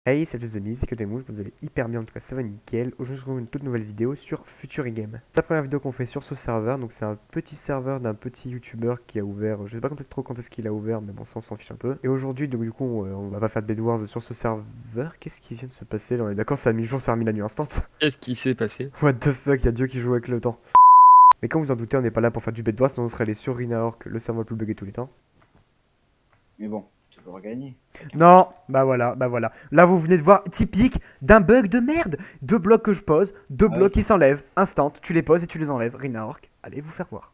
Hey, salut les amis, c'est que Temouche, vous allez hyper bien, en tout cas ça va nickel. Aujourd'hui je retrouve une toute nouvelle vidéo sur Futurigame. C'est la première vidéo qu'on fait sur ce serveur, donc c'est un petit serveur d'un petit youtubeur qui a ouvert, je sais pas trop quand est-ce qu'il a ouvert, mais bon ça on s'en fiche un peu. Et aujourd'hui donc du coup on va pas faire de Bed Wars sur ce serveur, qu'est-ce qui vient de se passer là? On est d'accord, ça a mis le jour, ça a remis la nuit instant. Qu'est-ce qui s'est passé? What the fuck, y'a Dieu qui joue avec le temps. Mais comme vous en doutez, on n'est pas là pour faire du Bed Wars, sinon on serait allé sur Rinaork, le serveur le plus bugué de tous les temps. Mais bon, toujours gagner. Non, bah voilà. Là, vous venez de voir, typique d'un bug de merde. Deux blocs que je pose, deux blocs qui s'enlèvent, instant, tu les poses et tu les enlèves. Rinaork, allez vous faire voir.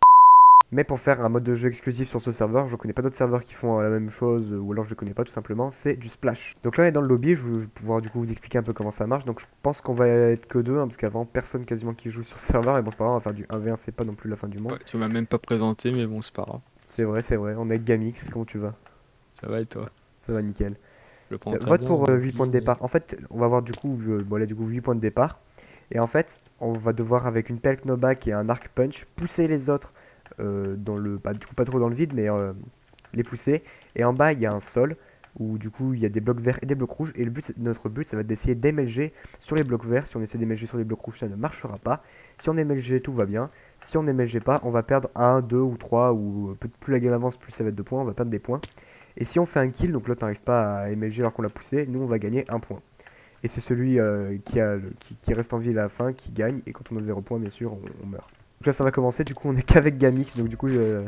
Mais pour faire un mode de jeu exclusif sur ce serveur, je connais pas d'autres serveurs qui font la même chose, ou alors je connais pas tout simplement, c'est du splash. Donc là on est dans le lobby, je vais pouvoir du coup vous expliquer un peu comment ça marche. Donc je pense qu'on va être que deux, parce qu'avant personne quasiment qui joue sur ce serveur, et bon c'est pas grave, on va faire du 1v1, c'est pas non plus la fin du monde. Ouais, tu m'as même pas présenté, mais bon, c'est pas grave. C'est vrai, on est avec Gamix, comment tu vas? Ça va et toi? Ça va nickel. Je le prends très Vote bien. pour 8 points de départ. En fait, on va avoir du coup, bon, là, du coup 8 points de départ. Et en fait, on va devoir avec une pelle knockback et un arc punch pousser les autres dans le, du coup pas trop dans le vide, mais les pousser. Et en bas, il y a un sol où du coup il y a des blocs verts et des blocs rouges. Et le but, notre but, ça va être d'essayer d'MLG sur les blocs verts. Si on essaie d'MLG sur les blocs rouges, ça ne marchera pas. Si on MLG, tout va bien. Si on MLG pas, on va perdre 1, 2 ou 3. Ou plus la game avance, plus ça va être de points. On va perdre des points. Et si on fait un kill, donc l'autre n'arrive pas à MLG alors qu'on l'a poussé, nous on va gagner un point. Et c'est celui qui reste en vie à la fin qui gagne. Et quand on a 0 points, bien sûr, on meurt. Donc là ça va commencer, du coup on est qu'avec Gamix, donc du coup On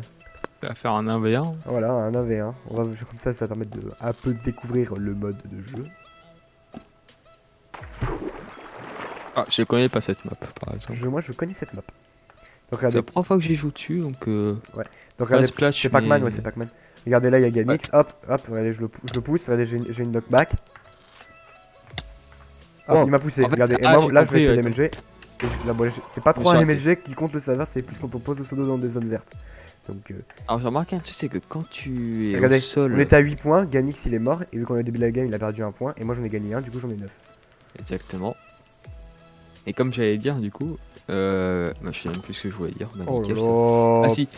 va faire un 1v1. voilà, un 1v1. On va, comme ça va permettre de un peu découvrir le mode de jeu. Ah, je connais pas cette map, par exemple. Moi je connais cette map. Donc C'est regardez, la première fois que j'y joue dessus, donc donc regardez, splash, c'est Pac-Man, mais- ouais c'est Pac-Man. Regardez là il y a Gamix, hop, regardez je le pousse, regardez j'ai une knockback. Hop, Wow. il m'a poussé, En fait, regardez, et ah, moi j'ai là je vais compris, essayer d'MLG. Là, bon, c'est pas trop j'ai un raté. MLG qui compte le serveur, c'est plus quand on pose le pseudo dans des zones vertes. Donc Alors j'ai remarqué un truc, c'est que quand tu es regardez, au sol... on était à 8 points, Gamix il est mort, et vu qu'on est au début de la game il a perdu un point, et moi j'en ai gagné un, du coup j'en ai 9. Exactement. Et comme j'allais dire, du coup... Bah, je sais même plus ce que je voulais dire. Bah, Oh nickel, ça. là. Ah si,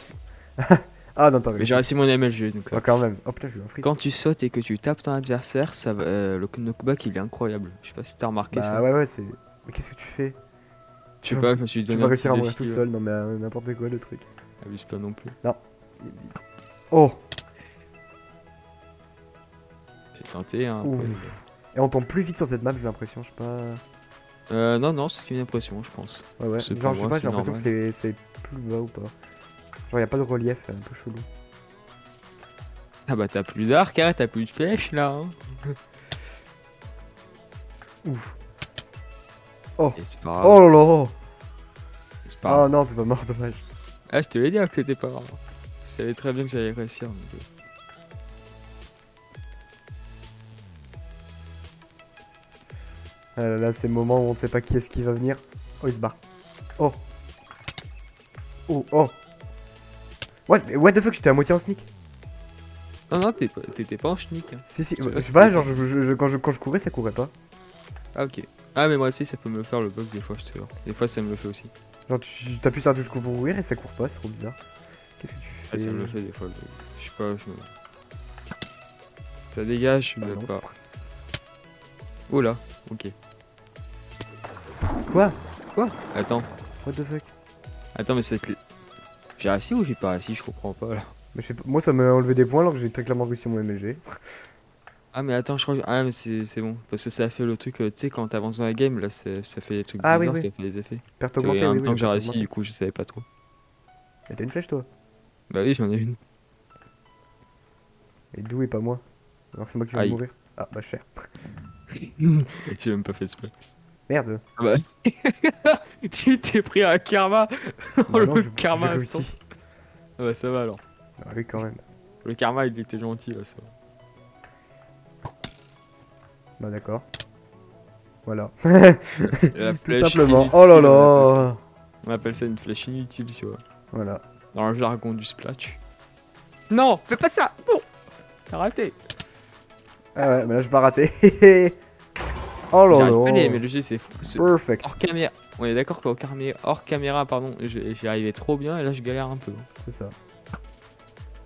Ah non, t'as mais réussi. j'ai réussi mon MLG, donc ça. Oh, quand même. Hop là, j'ai eu un freeze. Quand tu sautes et que tu tapes ton adversaire, ça va, le knockback il est incroyable. Je sais pas si t'as remarqué Bah ça. ouais, c'est. Mais qu'est-ce que tu fais? Je sais pas, je me suis Tu donné vas un réussir à petit mourir tout défi. seul, non mais n'importe quoi le truc. Abuse pas non plus. Oh. J'ai tenté un Ouh. peu. Et on tombe plus vite sur cette map, j'ai l'impression, je sais pas. Non, non, c'est une impression, je pense. Ouais. C'est Genre, pour je sais moi, pas, c'est j'ai l'impression que normal. c'est plus bas ou pas. Genre, y a pas de relief, un peu chelou. Ah bah t'as plus d'arc, hein, t'as plus de flèches là. Hein. Ouf. Oh. Et c'est pas grave. Oh là là. C'est pas grave. Oh non, t'es pas mort, dommage. Ah, je te l'ai dit que c'était pas grave. Je savais très bien que j'allais réussir. Donc... Là, c'est le moment où on ne sait pas qui est-ce qui va venir. Oh, il se barre. Oh. Oh. What the fuck, j'étais à moitié en sneak. Non, non, t'étais pas en schnick. Hein. Si, Je sais je pas sais si pas, t'étais- genre, quand je courais, ça courait pas. Ah, ok. Ah, mais moi aussi, ça peut me faire le bug des fois, je te jure. Des fois, ça me le fait aussi. Genre, tu t'appuies sur un touche pour courir et ça court pas, c'est trop bizarre. Qu'est-ce que tu fais? Ah, ça me le fait des fois. Je sais pas, je me... Ça dégage, je me non. pas. Oh là, ok. Quoi? Attends. What the fuck? Attends, mais c'est... J'ai réussi ou j'ai pas réussi? Je comprends pas là. Mais je sais pas, moi ça m'a enlevé des points alors que j'ai très clairement réussi mon MLG. Ah mais attends, je crois que... Ah mais c'est bon. Parce que ça a fait le truc, tu sais, quand t'avances dans la game, là, ça fait des trucs Ah oui, bizarres, oui. ça fait des effets. Perte Et augmentée, en oui, même temps oui, que j'ai perte réussi, augmentée. du coup, je savais pas trop. Mais t'as une flèche toi? Bah oui, j'en ai une. Et d'où et pas moi? Alors que c'est moi qui vais Aïe. mourir. Ah bah cher. J'ai même pas fait exprès. Merde. Ah bah... tu t'es pris un karma. Oh Bah non, le j'ai karma réussi. instant. Ah bah ça va alors. Ah oui quand même. Le karma il était gentil là, ça va. Bah d'accord. Voilà. La Tout flèche simplement. inutile, Oh là on appelle ça. là. On appelle ça une flèche inutile, tu vois. Voilà. Dans le jargon du splash. Non, fais pas ça. Non. T'as raté. Ah ouais, mais là je vais rater. Oh là J'arrive pas à les là. MLG, c'est fou. Perfect. Hors caméra. On est d'accord hors caméra, pardon, j'y arrivais trop bien et là je galère un peu. C'est ça.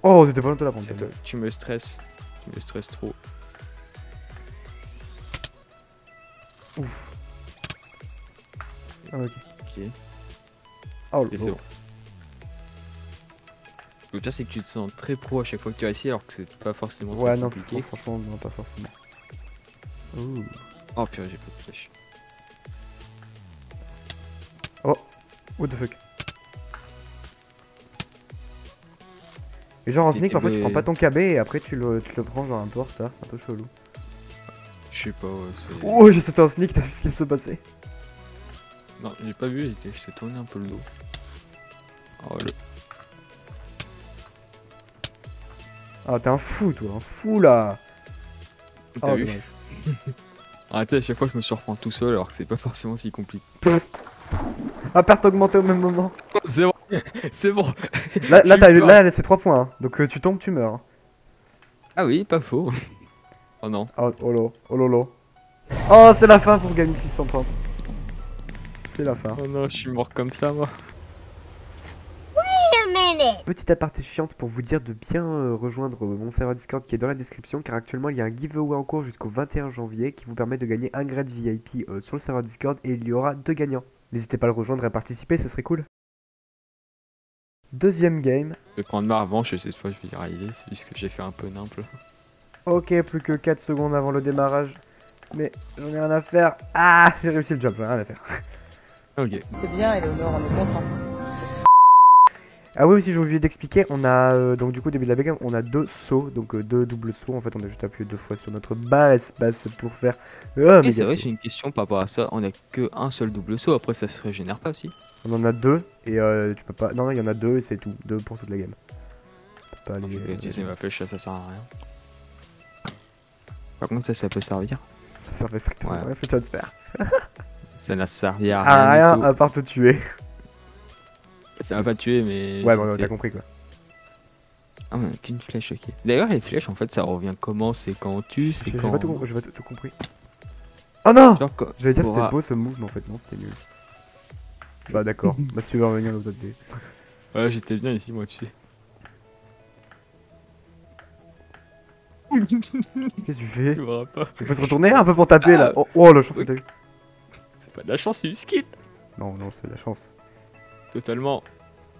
Oh, t'étais pas loin de la C'est prendre. toi, tu me stresses. Tu me stresses trop. Ouf. Ah, ok. Ok. Oh, Et c'est bon. Le pire c'est que tu te sens très pro à chaque fois que tu réussis alors que c'est pas forcément très Ouais, non, compliqué. franchement, non, pas forcément. Ouh. Oh purée, j'ai pas de flèche. What the fuck. Et genre en Et sneak, parfois tu TB. prends pas ton KB et après tu le prends genre un peu en retard, c'est un peu chelou. Je sais pas, ouais, c'est... Oh, j'ai sauté en sneak, t'as vu ce qui se passait? Non, j'ai pas vu, je t'ai tourné un peu le dos. Oh le... Ah, t'es un fou, toi, un fou là! T'as Oh, vu? dommage. Arrêtez, à chaque fois je me surprends tout seul alors que c'est pas forcément si compliqué. Ah, perte augmentée au même moment. C'est bon, c'est bon. Là, J'ai eu peur. là c'est 3 points, hein. Donc tu tombes, tu meurs. Hein. Ah oui, pas faux. Oh non. Oh, oh lolo, oh lolo. Oh, c'est la fin pour Gaming 630. C'est la fin. Oh non, je suis mort comme ça moi. Petite aparté chiante pour vous dire de bien rejoindre mon serveur Discord qui est dans la description car actuellement il y a un giveaway en cours jusqu'au 21 janvier qui vous permet de gagner un grade VIP sur le serveur Discord et il y aura 2 gagnants. N'hésitez pas à le rejoindre et à participer, ce serait cool. Deuxième game. Je vais prendre ma revanche et cette fois je vais y arriver, c'est juste que j'ai fait un peu nimple. Ok, plus que 4 secondes avant le démarrage. Mais j'en ai rien à faire. Ah, j'ai réussi le job, j'en ai rien à faire. Ok. C'est bien, Eleonore, on est content. Ah oui, aussi j'ai oublié d'expliquer, on a donc du coup au début de la game on a 2 sauts, donc 2 doubles sauts, en fait on a juste appuyé 2 fois sur notre barre espace pour faire Oui, c'est vrai, j'ai une question par rapport à ça. On a que un seul double saut, après ça se régénère pas aussi. On en a 2 et tu peux pas... Non, il y en a 2 et c'est tout, 2 pour toute la game. Tu peux pas Je aller... peux utiliser ma flèche, ça sert à rien. Par contre ça peut servir. Ça servait strictement à Ouais. rien ce que tu vas te faire. Ça n'a servi à Ah, rien rien du à part te tuer. tout. Ça m'a pas tué mais... Ouais, bon, j'étais- t'as compris quoi. Ah mais qu'une flèche, ok. D'ailleurs les flèches en fait ça revient comment? C'est quand on tue, c'est J'ai quand... pas tout compris. Oh non! Genre, quand- J'allais dire t'auras- c'était beau ce move, mais en fait non, c'était nul. Bah d'accord, bah si tu veux revenir l'autre côté. Ouais, j'étais bien ici moi, tu sais. Qu'est-ce que tu fais? Tu verras pas. Il faut se retourner un peu pour taper là. Oh, oh la chance que t'as eu. C'est pas de la chance, c'est du skill. Non, non, c'est de la chance. Totalement.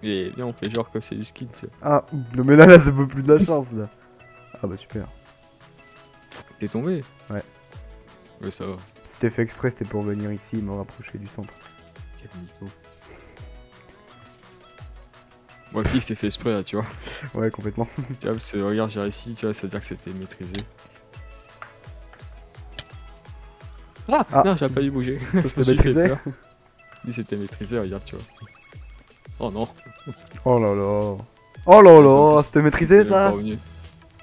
Et bien on fait genre que c'est du skill, tu sais. Ah, non, mais là, c'est plus de la chance là. Ah bah super. T'es tombé? Ouais. Ouais, ça va. C'était fait exprès, c'était pour venir ici et me rapprocher du centre. Quel mytho. Moi aussi c'est fait exprès là, tu vois. Ouais, complètement. Tu vois, parce que regarde, j'ai réussi, tu vois, ça veut dire que c'était maîtrisé. Ah, Ah. non, j'avais pas dû bouger. Ça, Je me c'était suis fait maîtrisé. peur. Lui c'était maîtrisé, regarde, tu vois. Oh non. Oh là là. Oh là Ouais, ça, en là, plus, c'était maîtrisé C'était même ça? pas revenu.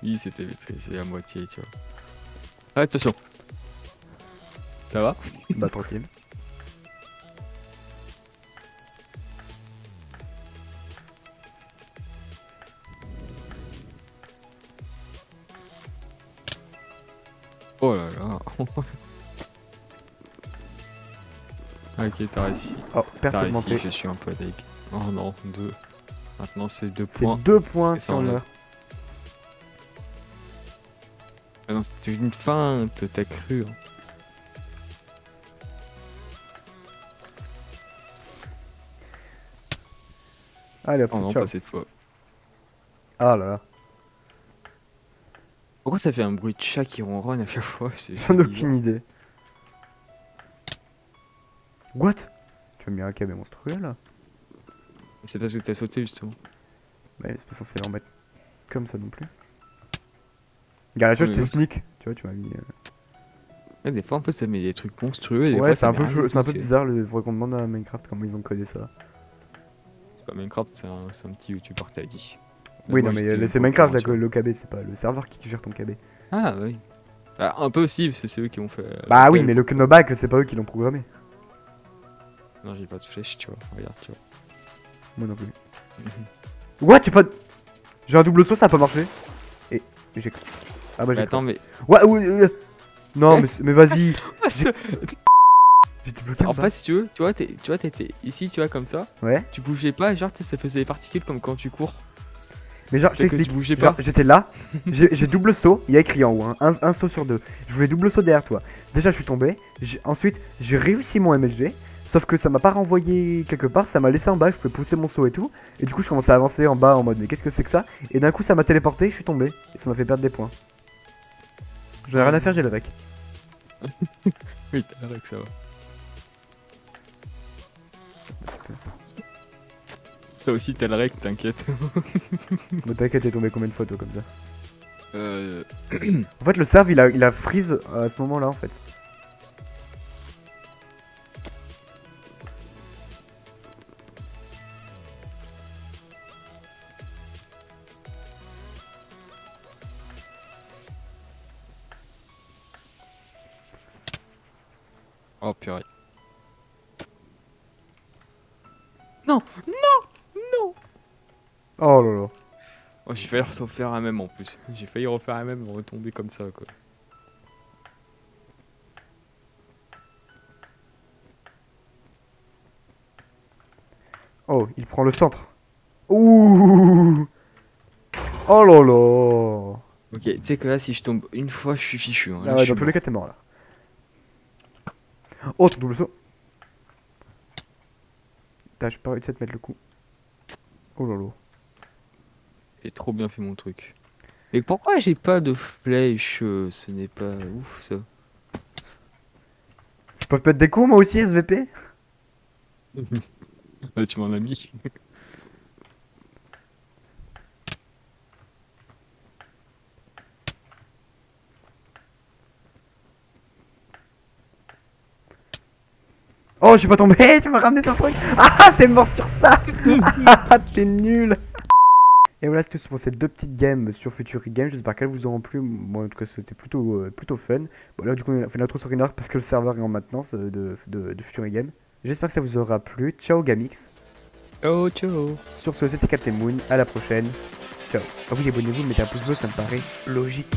Oui, c'était maîtrisé à moitié, tu vois. Ah, attention. Ça va? Bah tranquille. Oh là là. Ok, t'as réussi. Oh, perte T'as réussi, augmentée. je suis un peu deg. Oh non, 2. Maintenant c'est 2 C'est points. 2 points Et ça si on enlève. meurt. Ah non, c'était une feinte, t'as cru. Hein. Allez hop, Oh non, ciao. pas cette fois. Ah là là. Pourquoi ça fait un bruit de chat qui ronronne à chaque fois? J'en ai aucune idée. What? Tu as mis un KB monstrueux là? C'est parce que t'as sauté justement. Bah, c'est pas censé en mettre comme ça non plus. Regarde, tu vois, mais j'étais oui. sneak. Tu vois, tu m'as mis. Ouais, des fois en fait ça met des trucs monstrueux et des Ouais, fois c'est ça un met peu, rien du c'est un tout, peu bizarre. Il faudrait qu'on demande à Minecraft comment ils ont codé ça. C'est pas Minecraft, c'est un petit YouTuber, t'as dit. Oui, Moi, non, mais j'étais c'est pas au Minecraft courant, là, tu le KB, c'est pas le serveur qui gère ton KB. vois. Ah oui. Ah, un peu aussi, parce que c'est eux qui ont fait. Bah oui, l'appel. mais le Knoback, c'est pas eux qui l'ont programmé. Non, j'ai pas de flèche, tu vois. Regarde, tu vois. Moi non plus. What? J'ai pas. J'ai un double saut, ça a pas marché. Et j'ai. Ah bah Mais j'ai. attends, mais. Ouais, non, mais vas-y. Ah, ce- J'étais bloqué en En bas. fait, si tu veux, t'étais ici, tu vois, comme ça. Ouais. Tu bougeais pas, genre, tu sais, ça faisait des particules comme quand tu cours. Mais genre, je C'est que t'explique. tu bougeais Genre, pas. j'étais là, j'ai double saut, il y a écrit en haut, hein, un saut sur deux. Je voulais double saut derrière toi. Déjà, je suis tombé. Ensuite, j'ai réussi mon MLG. Sauf que ça m'a pas renvoyé quelque part, ça m'a laissé en bas, je pouvais pousser mon saut et tout. Et du coup, je commençais à avancer en bas en mode, mais qu'est-ce que c'est que ça? Et d'un coup, ça m'a téléporté, je suis tombé. Et ça m'a fait perdre des points. J'en ai rien à faire, j'ai le rec. Oui, t'as l'air que ça va. Ça aussi, t'as le rec, t'inquiète. Mais t'inquiète, t'es tombé combien de fois toi comme ça? Euh... En fait, le serve il a freeze à ce moment là en fait. Oh purée. Non, non, non. Oh là là. Oh, j'ai failli refaire un même en plus. J'ai failli refaire un même et retomber comme ça quoi. Oh, il prend le centre. Ouh. Oh là là. Ok, tu sais que là, si je tombe une fois, je suis fichu. Hein. Là, Ah je ouais, suis dans tous les mort. cas, t'es mort là. Oh, ton double saut. Putain, j'ai pas réussi à te mettre le coup. Oh là là. J'ai trop bien fait mon truc. Mais pourquoi j'ai pas de flèche? Ce n'est pas ouf ça. Je peux te mettre des coups moi aussi, SVP? Ah, tu m'en as mis. Oh, je suis pas tombé, tu m'as ramené sur le truc. Ah, t'es mort sur ça. Ah, t'es nul. Et voilà, c'était tout pour ces deux petites games sur Futury Games. J'espère qu'elles vous auront plu. Moi, en tout cas, c'était plutôt fun. Bon, là, du coup, on a fait l'intro sur Renar parce que le serveur est en maintenance de Futury Games. J'espère que ça vous aura plu. Ciao, Gamix. Oh, ciao. Sur ce, c'était Captain Moon. À la prochaine. Ciao. Ah oui, abonnez-vous, mettez un pouce bleu, ça me paraît logique.